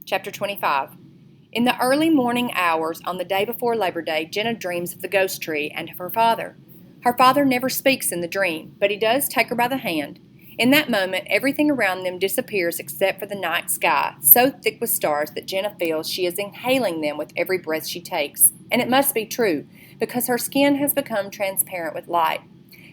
Chapter 25. In the early morning hours on the day before Labor Day, Jenna dreams of the ghost tree and of her father. Her father never speaks in the dream, but he does take her by the hand. In that moment, everything around them disappears except for the night sky, so thick with stars that Jenna feels she is inhaling them with every breath she takes. And it must be true, because her skin has become transparent with light.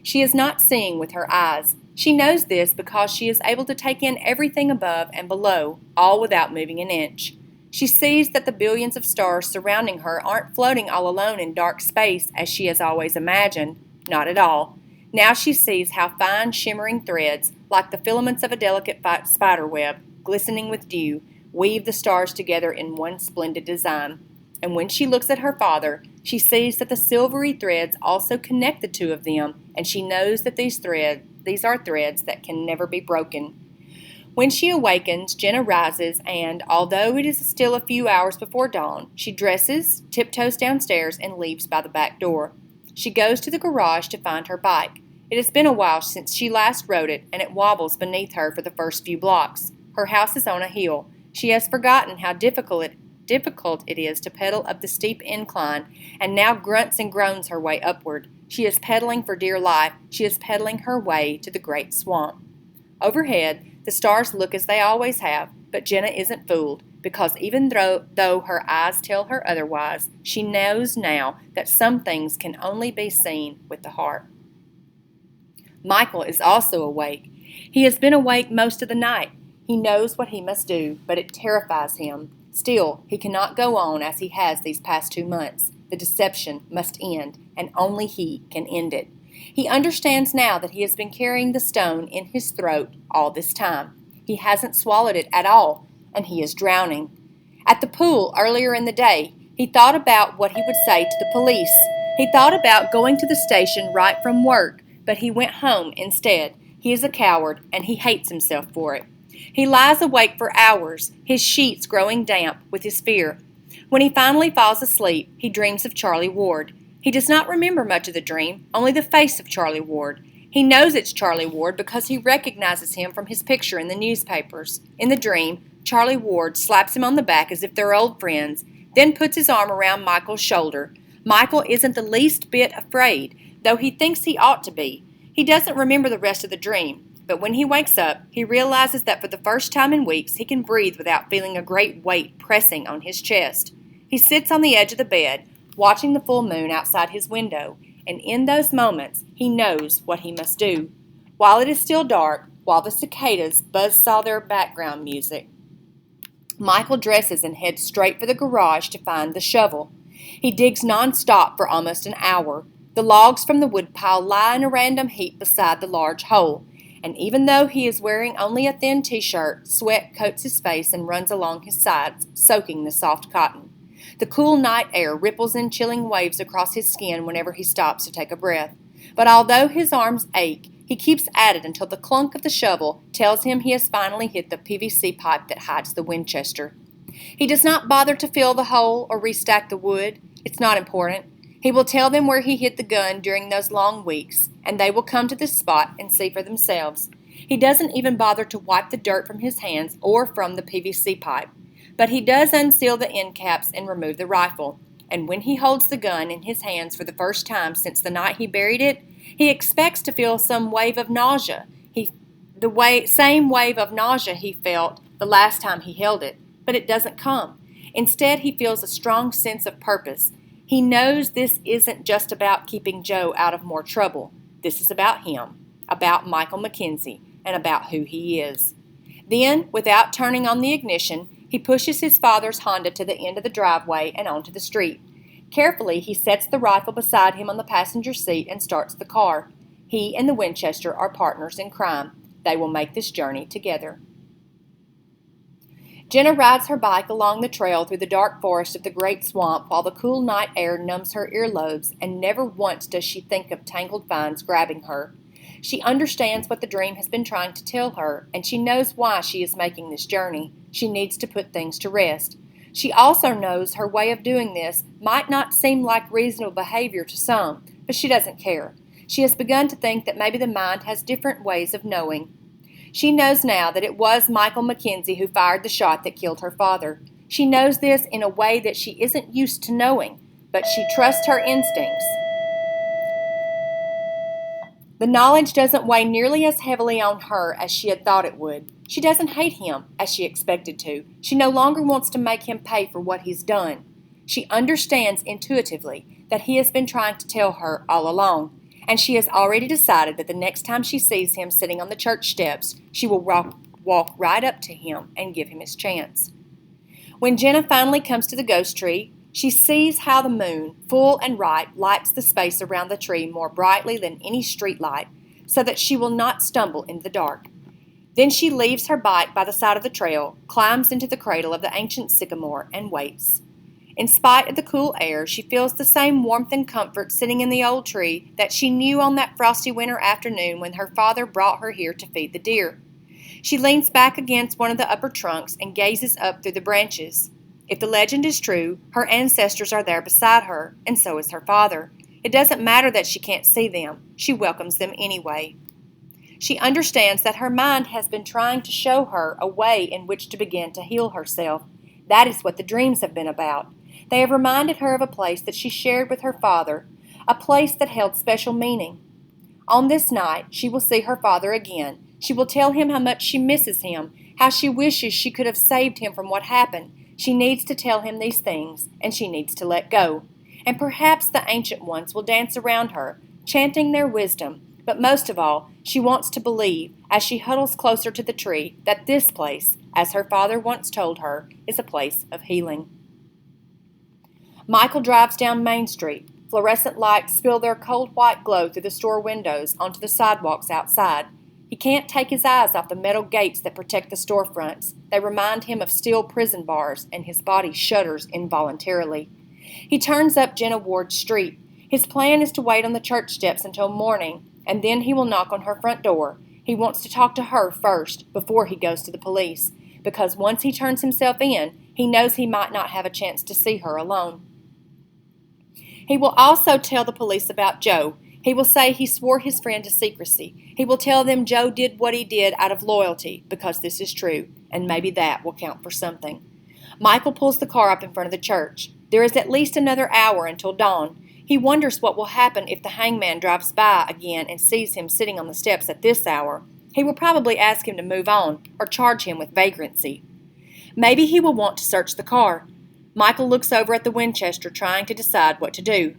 She is not seeing with her eyes. She knows this because she is able to take in everything above and below, all without moving an inch. She sees that the billions of stars surrounding her aren't floating all alone in dark space as she has always imagined. Not at all. Now she sees how fine, shimmering threads, like the filaments of a delicate spider web, glistening with dew, weave the stars together in one splendid design. And when she looks at her father, she sees that the silvery threads also connect the two of them, and she knows that these are threads that can never be broken. When she awakens, Jenna rises, and, although it is still a few hours before dawn, she dresses, tiptoes downstairs, and leaves by the back door. She goes to the garage to find her bike. It has been a while since she last rode it, and it wobbles beneath her for the first few blocks. Her house is on a hill. She has forgotten how difficult it is to pedal up the steep incline, and now grunts and groans her way upward. She is pedaling for dear life. She is pedaling her way to the great swamp. Overhead, the stars look as they always have, but Jenna isn't fooled, because even though her eyes tell her otherwise, she knows now that some things can only be seen with the heart. Michael is also awake. He has been awake most of the night. He knows what he must do, but it terrifies him. Still, he cannot go on as he has these past 2 months. The deception must end, and only he can end it. He understands now that he has been carrying the stone in his throat all this time. He hasn't swallowed it at all, and he is drowning. At the pool earlier in the day, he thought about what he would say to the police. He thought about going to the station right from work, but he went home instead. He is a coward, and he hates himself for it. He lies awake for hours, his sheets growing damp with his fear. When he finally falls asleep, he dreams of Charlie Ward. He does not remember much of the dream, only the face of Charlie Ward. He knows it's Charlie Ward because he recognizes him from his picture in the newspapers. In the dream, Charlie Ward slaps him on the back as if they're old friends, then puts his arm around Michael's shoulder. Michael isn't the least bit afraid, though he thinks he ought to be. He doesn't remember the rest of the dream, but when he wakes up, he realizes that for the first time in weeks he can breathe without feeling a great weight pressing on his chest. He sits on the edge of the bed, watching the full moon outside his window, and in those moments he knows what he must do. While it is still dark, while the cicadas buzzsaw their background music, Michael dresses and heads straight for the garage to find the shovel. He digs non-stop for almost an hour. The logs from the woodpile lie in a random heap beside the large hole, and even though he is wearing only a thin t-shirt, sweat coats his face and runs along his sides, soaking the soft cotton. The cool night air ripples in chilling waves across his skin whenever he stops to take a breath. But although his arms ache, he keeps at it until the clunk of the shovel tells him he has finally hit the PVC pipe that hides the Winchester. He does not bother to fill the hole or restack the wood. It's not important. He will tell them where he hid the gun during those long weeks, and they will come to this spot and see for themselves. He doesn't even bother to wipe the dirt from his hands or from the PVC pipe. But he does unseal the end caps and remove the rifle. And when he holds the gun in his hands for the first time since the night he buried it, he expects to feel some wave of nausea. Same wave of nausea he felt the last time he held it, but it doesn't come. Instead, he feels a strong sense of purpose. He knows this isn't just about keeping Joe out of more trouble. This is about him, about Michael McKenzie, and about who he is. Then, without turning on the ignition, he pushes his father's Honda to the end of the driveway and onto the street. Carefully, he sets the rifle beside him on the passenger seat and starts the car. He and the Winchester are partners in crime. They will make this journey together. Jenna rides her bike along the trail through the dark forest of the great swamp while the cool night air numbs her earlobes, and never once does she think of tangled vines grabbing her. She understands what the dream has been trying to tell her, and she knows why she is making this journey. She needs to put things to rest. She also knows her way of doing this might not seem like reasonable behavior to some, but she doesn't care. She has begun to think that maybe the mind has different ways of knowing. She knows now that it was Michael Mackenzie who fired the shot that killed her father. She knows this in a way that she isn't used to knowing, but she trusts her instincts. The knowledge doesn't weigh nearly as heavily on her as she had thought it would. She doesn't hate him as she expected to. She no longer wants to make him pay for what he's done. She understands intuitively that he has been trying to tell her all along, and she has already decided that the next time she sees him sitting on the church steps, she will walk right up to him and give him his chance. When Jenna finally comes to the ghost tree, she sees how the moon, full and right, lights the space around the tree more brightly than any street light, so that she will not stumble in the dark. Then she leaves her bike by the side of the trail, climbs into the cradle of the ancient sycamore, and waits. In spite of the cool air, she feels the same warmth and comfort sitting in the old tree that she knew on that frosty winter afternoon when her father brought her here to feed the deer. She leans back against one of the upper trunks and gazes up through the branches. If the legend is true, her ancestors are there beside her, and so is her father. It doesn't matter that she can't see them. She welcomes them anyway. She understands that her mind has been trying to show her a way in which to begin to heal herself. That is what the dreams have been about. They have reminded her of a place that she shared with her father, a place that held special meaning. On this night, she will see her father again. She will tell him how much she misses him, how she wishes she could have saved him from what happened. She needs to tell him these things, and she needs to let go. And perhaps the ancient ones will dance around her, chanting their wisdom. But most of all, she wants to believe, as she huddles closer to the tree, that this place, as her father once told her, is a place of healing. Michael drives down Main Street. Fluorescent lights spill their cold white glow through the store windows onto the sidewalks outside. He can't take his eyes off the metal gates that protect the storefronts. They remind him of steel prison bars, and his body shudders involuntarily. He turns up Jenna Ward Street. His plan is to wait on the church steps until morning, and then he will knock on her front door. He wants to talk to her first, before he goes to the police, because once he turns himself in, he knows he might not have a chance to see her alone. He will also tell the police about Joe. He will say he swore his friend to secrecy. He will tell them Joe did what he did out of loyalty, because this is true, and maybe that will count for something. Michael pulls the car up in front of the church. There is at least another hour until dawn. He wonders what will happen if the hangman drives by again and sees him sitting on the steps at this hour. He will probably ask him to move on, or charge him with vagrancy. Maybe he will want to search the car. Michael looks over at the Winchester, trying to decide what to do.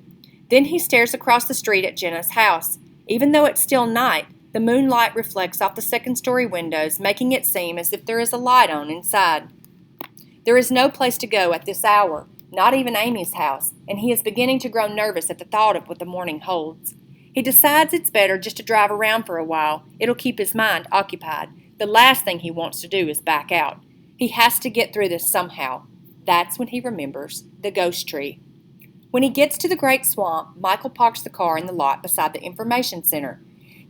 Then he stares across the street at Jenna's house. Even though it's still night, the moonlight reflects off the second-story windows, making it seem as if there is a light on inside. There is no place to go at this hour, not even Amy's house, and he is beginning to grow nervous at the thought of what the morning holds. He decides it's better just to drive around for a while. It'll keep his mind occupied. The last thing he wants to do is back out. He has to get through this somehow. That's when he remembers the ghost tree. When he gets to the great swamp, Michael parks the car in the lot beside the information center.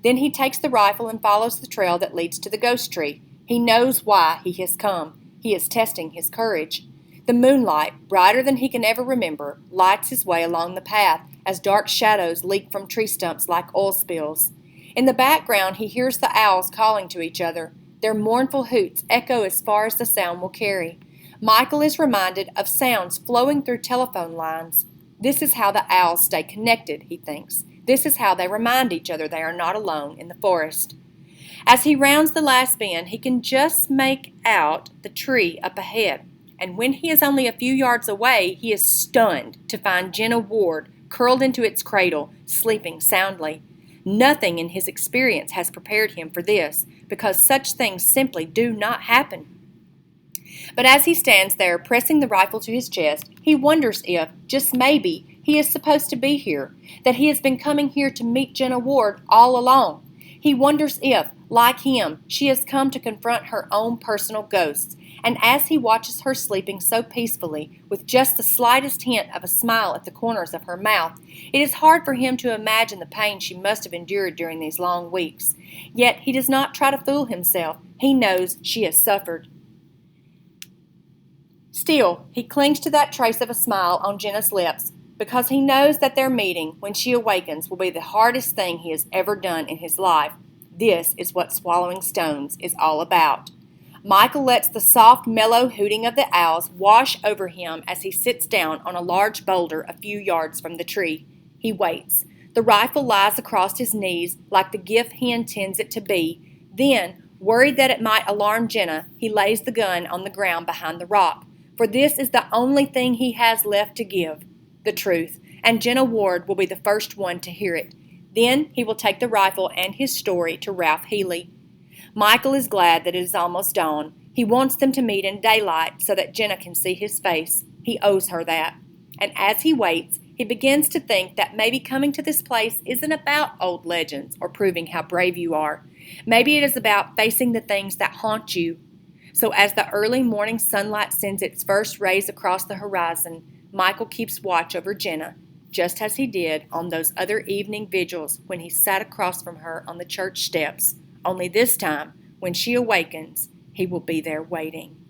Then he takes the rifle and follows the trail that leads to the ghost tree. He knows why he has come. He is testing his courage. The moonlight, brighter than he can ever remember, lights his way along the path as dark shadows leak from tree stumps like oil spills. In the background, he hears the owls calling to each other. Their mournful hoots echo as far as the sound will carry. Michael is reminded of sounds flowing through telephone lines. This is how the owls stay connected, he thinks. This is how they remind each other they are not alone in the forest. As he rounds the last bend, he can just make out the tree up ahead. And when he is only a few yards away, he is stunned to find Jenna Ward curled into its cradle, sleeping soundly. Nothing in his experience has prepared him for this, because such things simply do not happen. But as he stands there, pressing the rifle to his chest, he wonders if, just maybe, he is supposed to be here, that he has been coming here to meet Jenna Ward all along. He wonders if, like him, she has come to confront her own personal ghosts, and as he watches her sleeping so peacefully, with just the slightest hint of a smile at the corners of her mouth, it is hard for him to imagine the pain she must have endured during these long weeks. Yet he does not try to fool himself. He knows she has suffered. Still, he clings to that trace of a smile on Jenna's lips, because he knows that their meeting, when she awakens, will be the hardest thing he has ever done in his life. This is what Swallowing Stones is all about. Michael lets the soft, mellow hooting of the owls wash over him as he sits down on a large boulder a few yards from the tree. He waits. The rifle lies across his knees like the gift he intends it to be. Then, worried that it might alarm Jenna, he lays the gun on the ground behind the rock. For this is the only thing he has left to give, the truth, and Jenna Ward will be the first one to hear it. Then he will take the rifle and his story to Ralph Healy. Michael is glad that it is almost dawn. He wants them to meet in daylight so that Jenna can see his face. He owes her that. And as he waits, he begins to think that maybe coming to this place isn't about old legends or proving how brave you are. Maybe it is about facing the things that haunt you. So as the early morning sunlight sends its first rays across the horizon, Michael keeps watch over Jenna, just as he did on those other evening vigils when he sat across from her on the church steps. Only this time, when she awakens, he will be there waiting.